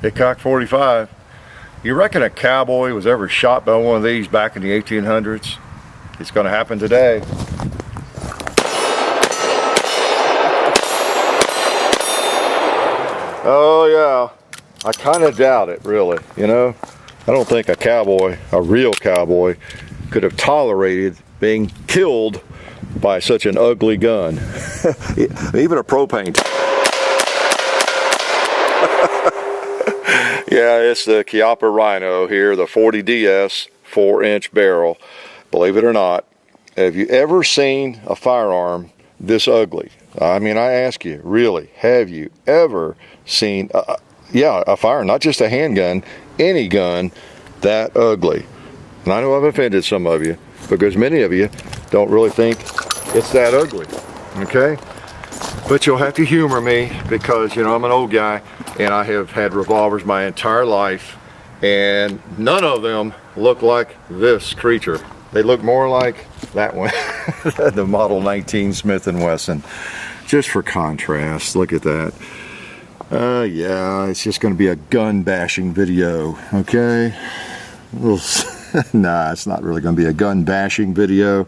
Hey, Cock 45, you reckon a cowboy was ever shot by one of these back in the 1800s? It's going to happen today. Oh yeah, I kind of doubt it, really. You know, I don't think a cowboy, a real cowboy, could have tolerated being killed by such an ugly gun. Even a propane. Yeah, it's the Chiappa Rhino here, the 40DS 4-inch barrel. Believe it or not, have you ever seen a firearm this ugly? I mean, I ask you, really, have you ever seen, a firearm, not just a handgun, any gun that ugly? And I know I've offended some of you, because many of you don't really think it's that ugly, okay? But you'll have to humor me, because, you know, I'm an old guy, and I have had revolvers my entire life, and none of them look like this creature. They look more like that one, the Model 19 Smith & Wesson. Just for contrast, look at that. Yeah, it's just going to be a gun bashing video, okay? Nah, it's not really going to be a gun bashing video.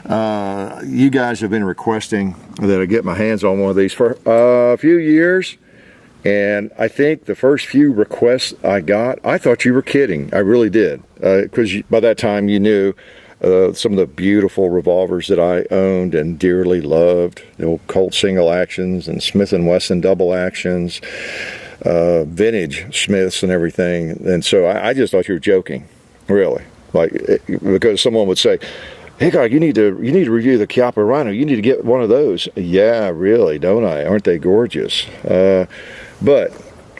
You guys have been requesting that I get my hands on one of these for a few years, and I think the first few requests I got, I thought you were kidding. I really did, because by that time you knew some of the beautiful revolvers that I owned and dearly loved, the old Colt single actions and Smith & Wesson double actions, vintage Smiths and everything. And so I just thought you were joking, really, like, because someone would say, "Hey, God, you need to review the Chiappa Rhino. You need to get one of those." Yeah, really, don't I? Aren't they gorgeous? But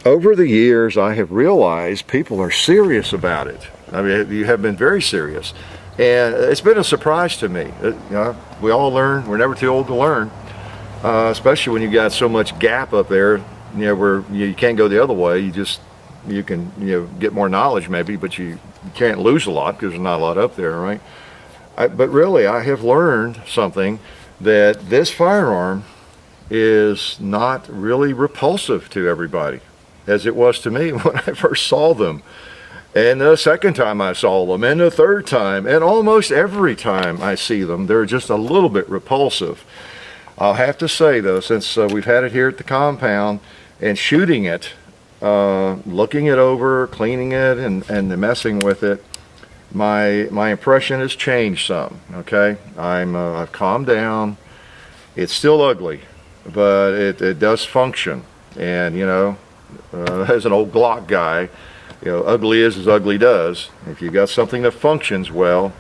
over the years, I have realized people are serious about it. I mean, you have been very serious. And it's been a surprise to me. You know, we all learn. We're never too old to learn, especially when you got so much gap up there, you know, where you can't go the other way. You can, you know, get more knowledge maybe, but you can't lose a lot because there's not a lot up there, right? But really, I have learned something, that this firearm is not really repulsive to everybody, as it was to me when I first saw them. And the second time I saw them, and the third time, and almost every time I see them, they're just a little bit repulsive. I'll have to say though, since we've had it here at the compound, and shooting it, looking it over, cleaning it, and messing with it, my impression has changed some, okay? I've calmed down. It's still ugly, but it does function. And, you know, as an old Glock guy, you know, ugly is as ugly does. If you got something that functions well,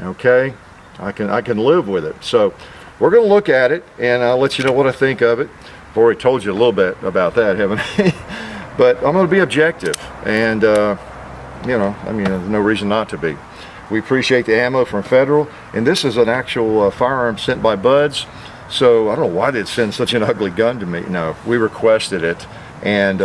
okay, I can live with it. So we're going to look at it, and I'll let you know what I think of it. I've already told you a little bit about that, haven't I? But I'm going to be objective, and you know, I mean, there's no reason not to be. We appreciate the ammo from Federal, and this is an actual firearm sent by Buds. So I don't know why they'd send such an ugly gun to me. No, we requested it, and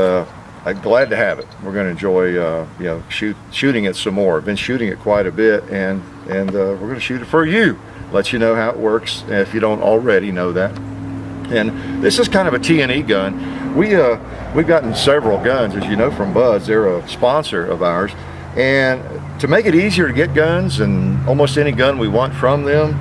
I'm glad to have it. We're going to enjoy, you know, shooting it some more. I've been shooting it quite a bit, and we're going to shoot it for you. Let you know how it works if you don't already know that. And this is kind of a T&E gun. We've gotten several guns, as you know, from Buds. They're a sponsor of ours, and to make it easier to get guns and almost any gun we want from them,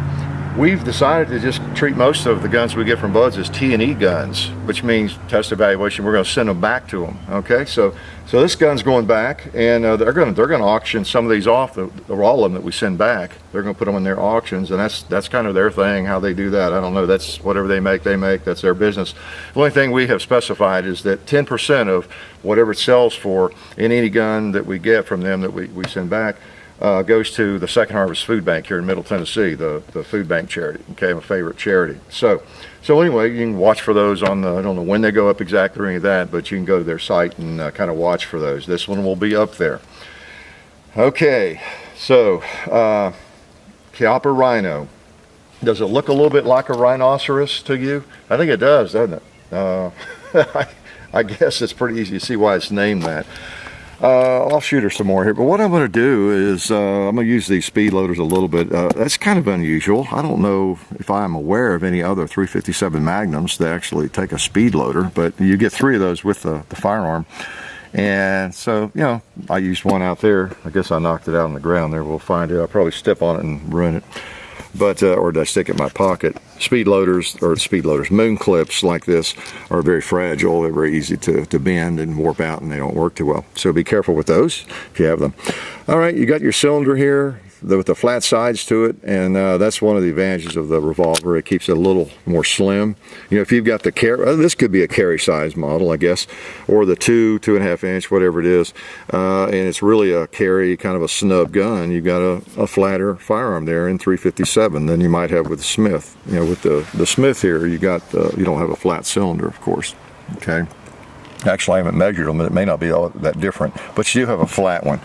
we've decided to just treat most of the guns we get from Buds as T&E guns, which means test evaluation. We're going to send them back to them. Okay, so this gun's going back, and they're going to auction some of these off. All of them that we send back, they're going to put them in their auctions, and that's kind of their thing. How they do that, I don't know. That's whatever they make. That's their business. The only thing we have specified is that 10% of whatever it sells for in any gun that we get from them that we send back goes to the Second Harvest Food Bank here in Middle Tennessee, the food bank charity. Okay, my favorite charity. So anyway, you can watch for those on the, I don't know when they go up exactly or any of that, but you can go to their site and kind of watch for those. This one will be up there. Okay, so Chiappa Rhino. Does it look a little bit like a rhinoceros to you? I think it does, doesn't it? I guess it's pretty easy to see why it's named that. I'll shoot her some more here, but what I'm going to do is I'm going to use these speed loaders a little bit. That's kind of unusual. I don't know if I'm aware of any other 357 Magnums that actually take a speed loader, but you get 3 of those with the firearm. And so, you know, I used one out there. I guess I knocked it out on the ground there. We'll find it. I'll probably step on it and ruin it. But, or did I stick it in my pocket? Speed loaders, moon clips like this are very fragile. They're very easy to bend and warp out, and they don't work too well. So be careful with those if you have them. All right, you got your cylinder here with the flat sides to it, and that's one of the advantages of the revolver. It keeps it a little more slim. You know, if you've got the this could be a carry size model, I guess, or the 2.5 inch, whatever it is, and it's really a carry, kind of a snub gun. You've got a flatter firearm there in 357 than you might have with the Smith. You know, with the Smith here, you don't have a flat cylinder, of course. Okay. Actually, I haven't measured them, but it may not be all that different, but you do have a flat one.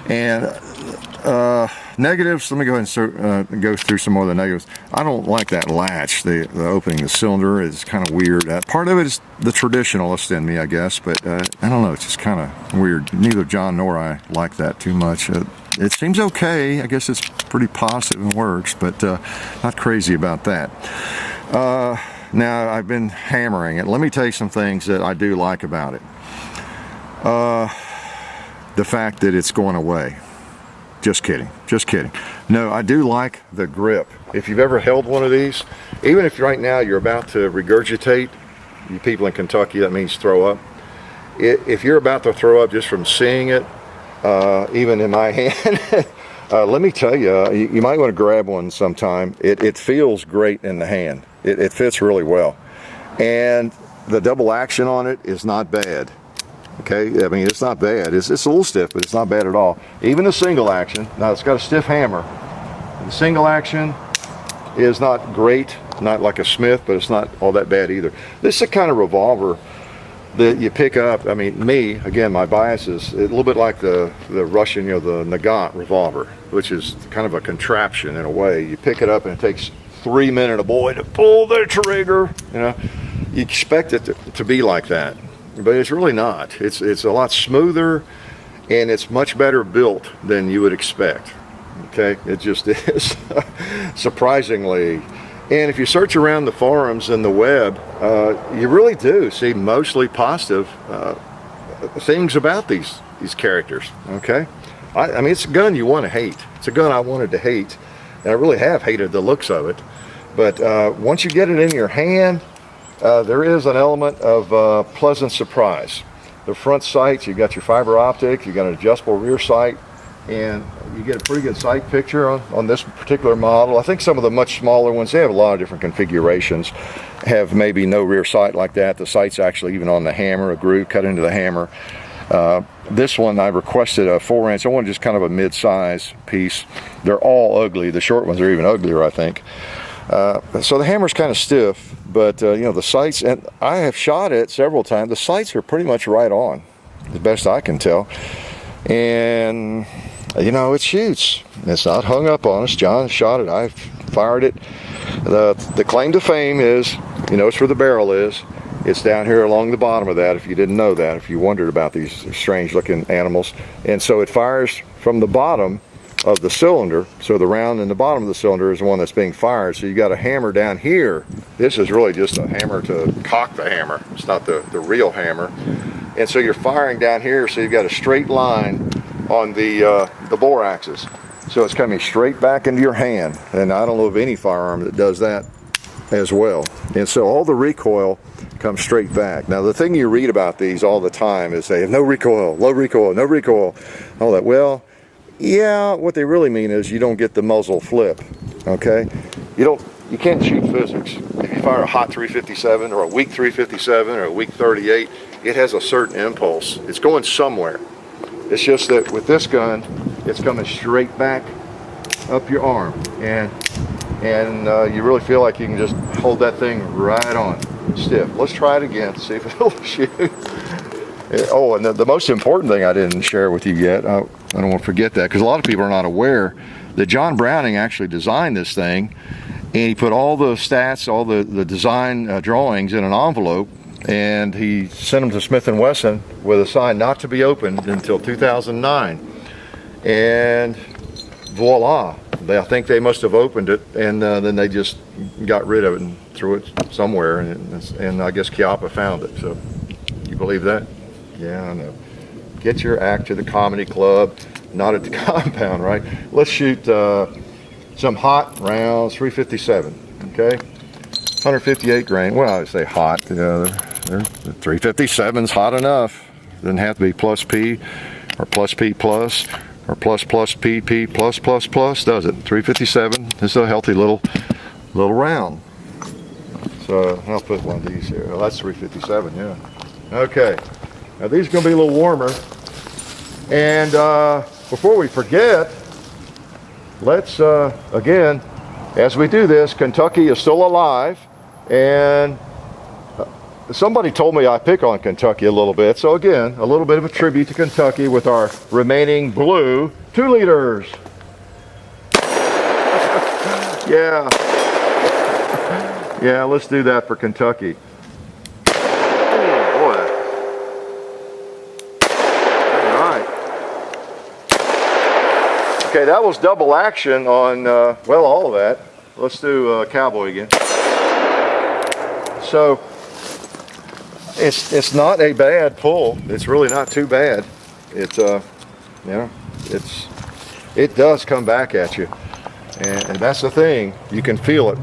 And negatives, let me go ahead and go through some more of the negatives. I don't like that latch, the opening the cylinder is kind of weird. Part of it is the traditionalist in me, I guess, but I don't know, it's just kind of weird. Neither John nor I like that too much. It seems okay, I guess it's pretty positive and works, but not crazy about that. Now, I've been hammering it. Let me tell you some things that I do like about it. The fact that it's going away. Just kidding, just kidding. No, I do like the grip. If you've ever held one of these, even if right now you're about to regurgitate, you people in Kentucky, that means throw up. If you're about to throw up just from seeing it, even in my hand, let me tell you, you might want to grab one sometime. It feels great in the hand. It fits really well. And the double action on it is not bad. Okay, I mean, it's not bad. It's a little stiff, but it's not bad at all. Even the single action, now it's got a stiff hammer. The single action is not great, not like a Smith, but it's not all that bad either. This is the kind of revolver that you pick up. I mean, again, my bias is a little bit like the Russian, you know, the Nagant revolver, which is kind of a contraption in a way. You pick it up and it takes 3 men and a boy to pull the trigger. You know, you expect it to be like that. But it's really not. It's a lot smoother, and it's much better built than you would expect. Okay, it just is, surprisingly. And if you search around the forums and the web, you really do see mostly positive things about these characters. Okay, I mean, it's a gun you want to hate. It's a gun I wanted to hate, and I really have hated the looks of it. But once you get it in your hand, there is an element of pleasant surprise. The front sights, you've got your fiber optic, you've got an adjustable rear sight, and you get a pretty good sight picture on this particular model. I think some of the much smaller ones, they have a lot of different configurations, have maybe no rear sight like that. The sight's actually even on the hammer, a groove cut into the hammer. This one, I requested a 4-inch. I wanted just kind of a mid-size piece. They're all ugly. The short ones are even uglier, I think. So the hammer's kind of stiff, but you know, the sights, and I have shot it several times, the sights are pretty much right on, as best I can tell. And you know, it shoots. It's not hung up on us. John shot it, I fired it. The claim to fame is, you notice where the barrel is. It's down here along the bottom of that, if you didn't know that, if you wondered about these strange looking animals. And so it fires from the bottom of the cylinder, so the round in the bottom of the cylinder is the one that's being fired. So you got a hammer down here. This is really just a hammer to cock the hammer. It's not the real hammer. And so you're firing down here, so you've got a straight line on the bore axis. So it's coming straight back into your hand. And I don't know of any firearm that does that as well. And so all the recoil comes straight back. Now the thing you read about these all the time is they have no recoil, low recoil, no recoil, all that. Well, yeah, what they really mean is you don't get the muzzle flip, okay? You can't cheat physics. If you fire a hot 357 or a weak 357 or a weak 38, it has a certain impulse. It's going somewhere. It's just that with this gun, it's coming straight back up your arm, and you really feel like you can just hold that thing right on, stiff. Let's try it again, see if it'll shoot. Oh, and the most important thing I didn't share with you yet, I don't want to forget that, because a lot of people are not aware that John Browning actually designed this thing, and he put all the stats, all the design drawings in an envelope, and he sent them to Smith & Wesson with a sign not to be opened until 2009. And voila, I think they must have opened it, and then they just got rid of it and threw it somewhere, and I guess Chiappa found it. So you believe that? Yeah, I know. get your act to the comedy club, not at the compound, right? Let's shoot some hot rounds, 357, okay? 158 grain. Well, I say hot. The 357's hot enough. Doesn't have to be plus P or plus P plus or plus plus P P plus plus plus, does it? 357 is a healthy little round. So I'll put one of these here. Well, that's 357, yeah. Okay. Now these are going to be a little warmer. And before we forget, let's again, as we do this, Kentucky is still alive. And somebody told me I pick on Kentucky a little bit. So again, a little bit of a tribute to Kentucky with our remaining blue 2 liters. Yeah. Yeah, let's do that for Kentucky. Oh, boy. All right. Okay, that was double action on, well, all of that. Let's do cowboy again. So, it's not a bad pull. It's really not too bad. It's you know, it does come back at you, and that's the thing. You can feel it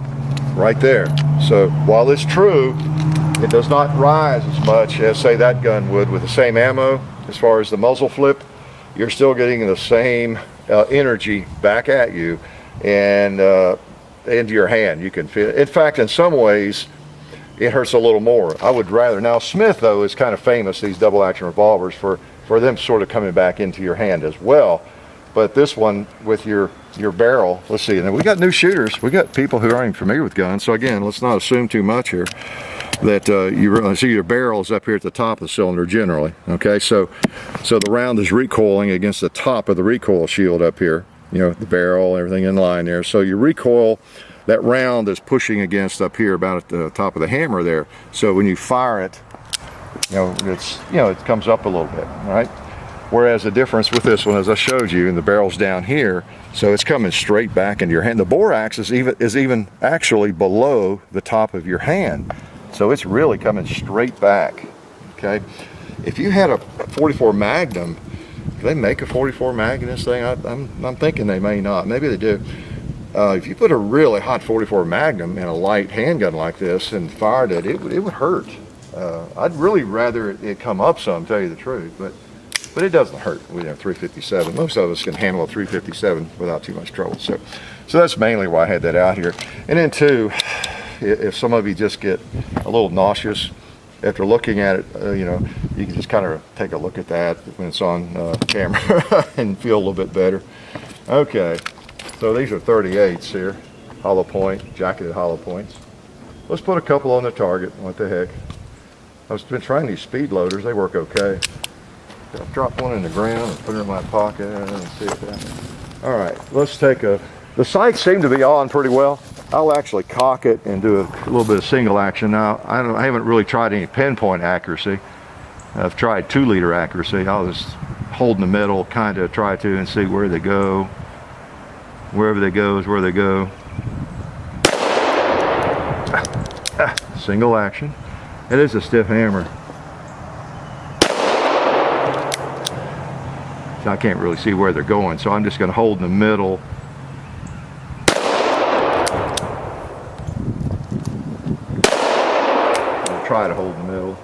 right there. So while it's true, it does not rise as much as say that gun would with the same ammo. As far as the muzzle flip, you're still getting the same energy back at you and into your hand. You can feel it. In fact, in some ways, it hurts a little more. I would rather. Now Smith though is kind of famous, these double action revolvers, for them sort of coming back into your hand as well. But this one with your barrel, let's see, and we got new shooters. We got people who aren't even familiar with guns. So again, let's not assume too much here. That you really see your barrel is up here at the top of the cylinder generally. Okay, so the round is recoiling against the top of the recoil shield up here. You know, the barrel, everything in line there. So your recoil, that round is pushing against up here about at the top of the hammer there. So when you fire it, it comes up a little bit, right? Whereas the difference with this one, as I showed you, and the barrel's down here, so it's coming straight back into your hand. The bore axe is even actually below the top of your hand, so it's really coming straight back. Okay, if you had a 44 Magnum, do they make a 44 Mag in this thing? I'm thinking they may not. Maybe they do. If you put a really hot 44 Magnum in a light handgun like this and fired it, it would hurt. I'd really rather it come up some, tell you the truth, but it doesn't hurt. We have 357. Most of us can handle a 357 without too much trouble. So that's mainly why I had that out here. And then too, if some of you just get a little nauseous after looking at it, you can just kind of take a look at that when it's on camera and feel a little bit better. Okay, so these are 38s here, hollow point, jacketed hollow points. Let's put a couple on the target. What the heck? I've been trying these speed loaders. They work okay. I'll drop one in the ground and put it in my pocket and see if that. All right, let's take the sights seem to be on pretty well. I'll actually cock it and do a little bit of single action. Now, I haven't really tried any pinpoint accuracy. I've tried 2 liter accuracy. I'll just hold in the middle, kind of try to, and see where they go. Wherever they go is where they go. Single action. It is a stiff hammer. So I can't really see where they're going, so I'm just going to hold in the middle. I'll try to hold in the middle.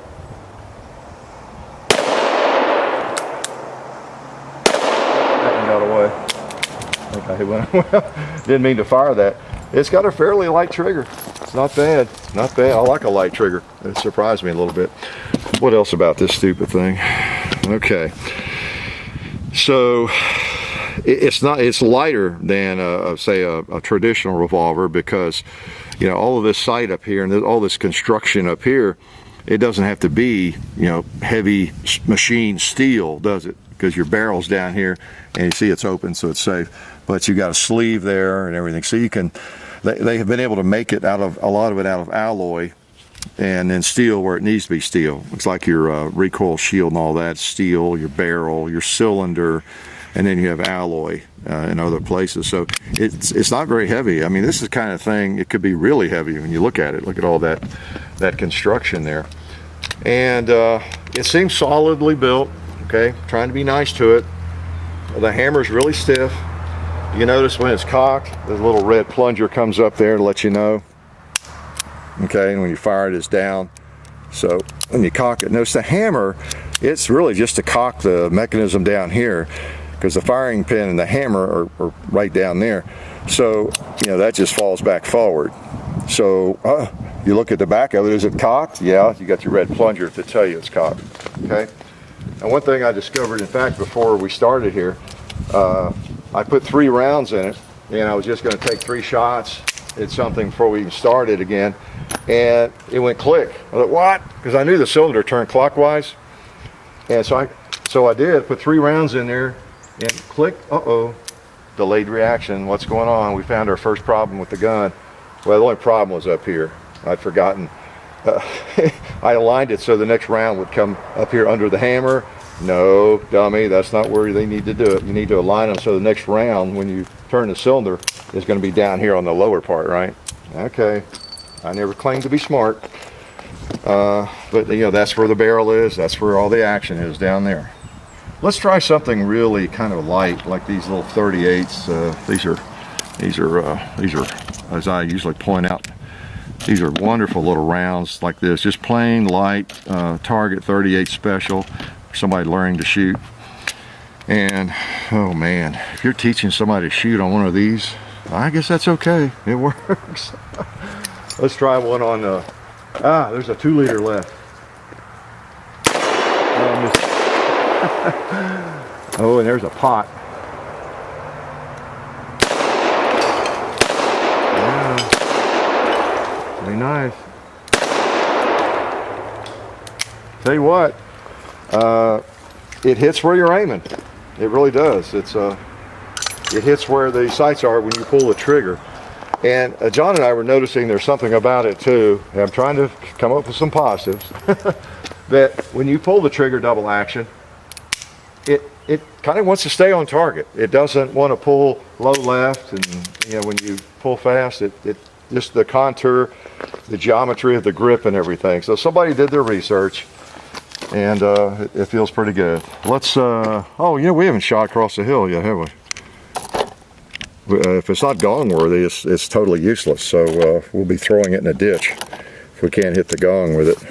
That one got away. I think I hit one. Well, didn't mean to fire that. It's got a fairly light trigger. It's not bad. Not bad. I like a light trigger. It surprised me a little bit. What else about this stupid thing? Okay. So it's lighter than say a traditional revolver because all of this sight up here and all this construction up here, it doesn't have to be heavy machine steel, does it? Because your barrel's down here and you see it's open, so it's safe. But you got a sleeve there and everything, so you can. They have been able to make it out of a lot of it out of alloy and then steel where it needs to be steel. Looks like your recoil shield and all that steel, your barrel, your cylinder, and then you have alloy in other places. So it's not very heavy. I mean, this is the kind of thing, it could be really heavy when you look at it. Look at all that construction there. And it seems solidly built. okay? Trying to be nice to it. The hammer's really stiff. You notice when it's cocked, the little red plunger comes up there to let you know. Okay, and when you fire it, it's down. So when you cock it, notice the hammer, it's really just to cock the mechanism down here, because the firing pin and the hammer are right down there. So, you know, that just falls back forward. So you look at the back of it, is it cocked? Yeah, you got your red plunger to tell you it's cocked. Okay. And one thing I discovered, in fact, before we started here, I put 3 rounds in it, and I was just going to take 3 shots at something before we even started again, and it went click. I thought, what? Because I knew the cylinder turned clockwise, and so I did put 3 rounds in there, and click. Delayed reaction. What's going on? We found our first problem with the gun. Well, the only problem was up here. I'd forgotten. I aligned it so the next round would come up here under the hammer. No, dummy, that's not where they need to do it. You need to align them so the next round, when you turn the cylinder, is going to be down here on the lower part, right? Okay, I never claimed to be smart. But you know, that's where the barrel is. That's where all the action is, down there. Let's try something really kind of light, like these little 38s. These are, as I usually point out, these are wonderful little rounds like this. Just plain light target 38 special for somebody learning to shoot. And oh man, if you're teaching somebody to shoot on one of these, I guess that's okay. It works. Let's try one on there's a 2-liter left. Oh, and there's a pot. Yeah. Very nice. Tell you what, it hits where you're aiming. It really does. It hits where the sights are when you pull the trigger. And John and I were noticing there's something about it too. And I'm trying to come up with some positives. That when you pull the trigger double action, it kind of wants to stay on target. It doesn't want to pull low left, and you know, when you pull fast, it just the contour, the geometry of the grip and everything. So somebody did their research, and it feels pretty good. Let's oh, you know, we haven't shot across the hill yet, have we? If it's not gong worthy, it's totally useless. So we'll be throwing it in a ditch if we can't hit the gong with it.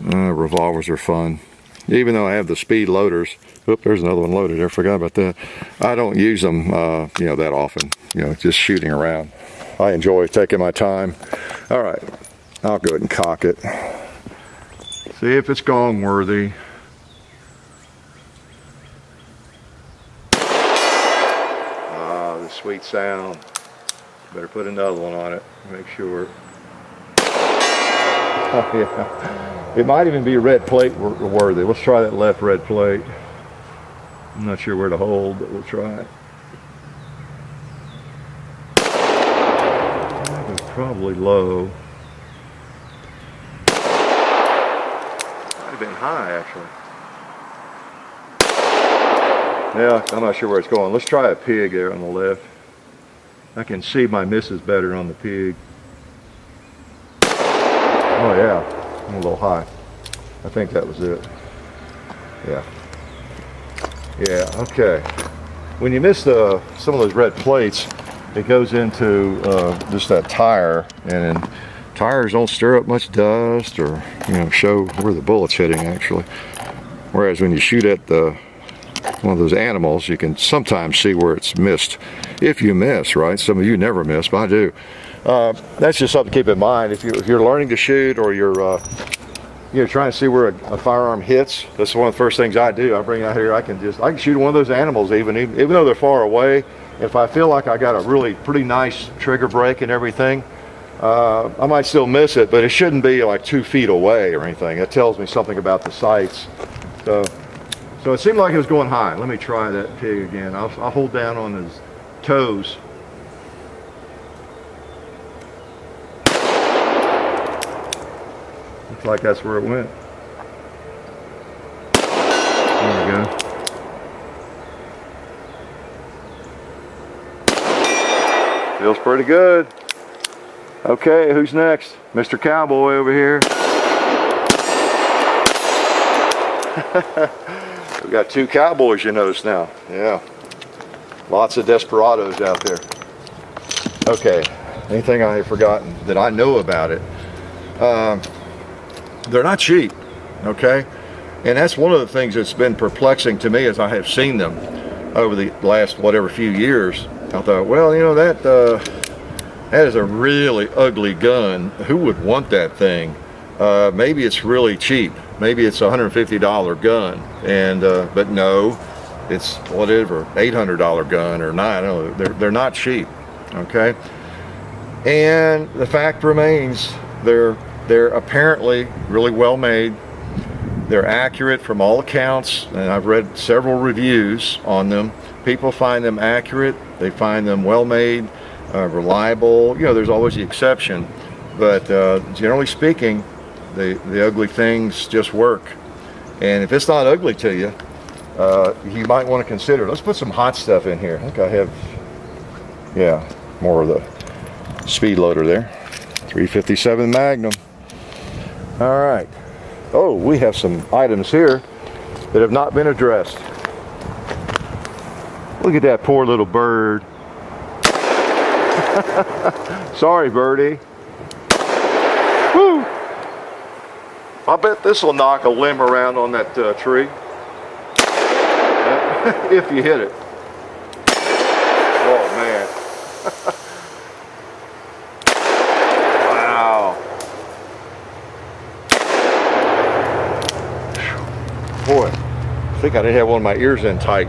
Revolvers are fun. Even though I have the speed loaders, oop, there's another one loaded there, forgot about that. I don't use them, you know, that often, you know, just shooting around. I enjoy taking my time. All right, I'll go ahead and cock it. See if it's gong worthy. Ah, the sweet sound. Better put another one on it, make sure. Oh, yeah. It might even be red plate worthy. Let's try that left red plate. I'm not sure where to hold, but we'll try it. That was probably low. Might have been high, actually. Yeah, I'm not sure where it's going. Let's try a pig there on the left. I can see my misses better on the pig. Oh yeah. A little high. I think that was it. Yeah. Yeah, okay. When you miss some of those red plates, it goes into just that tire, and tires don't stir up much dust or, you know, show where the bullet's hitting actually. Whereas when you shoot at one of those animals, you can sometimes see where it's missed. If you miss, right? Some of you never miss, but I do. That's just something to keep in mind. If you're learning to shoot, or you're trying to see where a firearm hits, that's one of the first things I do. I bring it out here. I can shoot one of those animals even though they're far away. If I feel like I got a really pretty nice trigger break and everything, I might still miss it, but it shouldn't be like 2 feet away or anything. It tells me something about the sights. So it seemed like it was going high. Let me try that pig again. I'll hold down on his toes. Looks like that's where it went. There we go. Feels pretty good. Okay, who's next? Mr. Cowboy over here. We got two cowboys, you notice now. Yeah. Lots of desperados out there. Okay. Anything I have forgotten that I know about it? They're not cheap. Okay. And that's one of the things that's been perplexing to me as I have seen them over the last whatever few years. I thought, well, you know, that is a really ugly gun. Who would want that thing? Maybe it's really cheap. Maybe it's a $150 gun, and but no, it's whatever, $800 gun or not. I don't know. They're not cheap. Okay. And the fact remains, they're apparently really well made. They're accurate from all accounts, and I've read several reviews on them. People find them accurate. They find them well made, reliable. You know, there's always the exception, but generally speaking, the ugly things just work. And if it's not ugly to you, you might want to consider. Let's put some hot stuff in here. I think I have, yeah, more of the speed loader there. 357 Magnum. All right. Oh, we have some items here that have not been addressed. Look at that poor little bird. Sorry, birdie. Woo! I bet this will knock a limb around on that tree. If you hit it. Oh, man. Wow. Boy, I think I didn't have one of my ears in tight.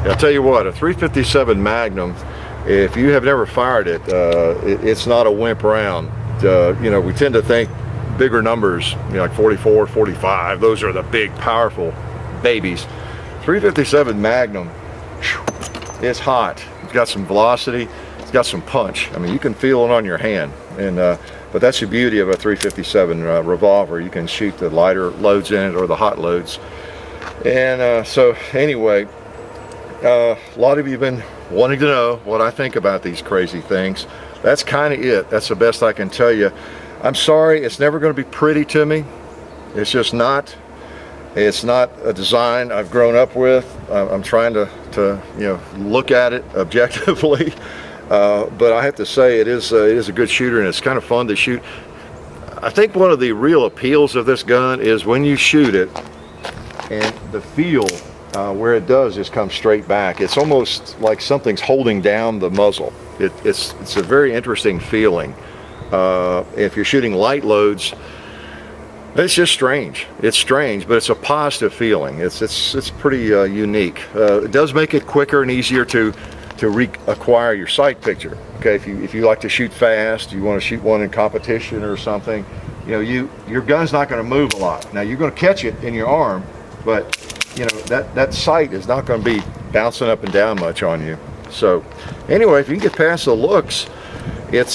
I'll tell you what, a 357 Magnum, if you have never fired it, it's not a wimp round. You know, we tend to think bigger numbers, you know, like 44, 45, those are the big, powerful babies. 357 Magnum, it's hot. It's got some velocity, it's got some punch. I mean, you can feel it on your hand. And but that's the beauty of a 357 revolver. You can shoot the lighter loads in it or the hot loads. And so anyway, a lot of you have been wanting to know what I think about these crazy things. That's kind of it. That's the best I can tell you. I'm sorry, it's never going to be pretty to me. It's just not. It's not a design I've grown up with. I'm trying to you know, look at it objectively. But I have to say it is a good shooter, and it's kind of fun to shoot. I think one of the real appeals of this gun is when you shoot it and the feel where it does is come straight back. It's almost like something's holding down the muzzle. It's a very interesting feeling. If you're shooting light loads, it's just strange. It's strange, but it's a positive feeling. It's pretty unique. It does make it quicker and easier to reacquire your sight picture. Okay, if you like to shoot fast, you want to shoot one in competition or something, you know, your gun's not going to move a lot. Now you're going to catch it in your arm, but you know that sight is not going to be bouncing up and down much on you. So anyway, if you can get past the looks, it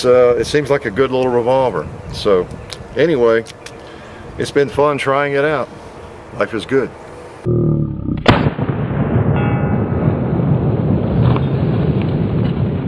seems like a good little revolver. So anyway, it's been fun trying it out. Life is good.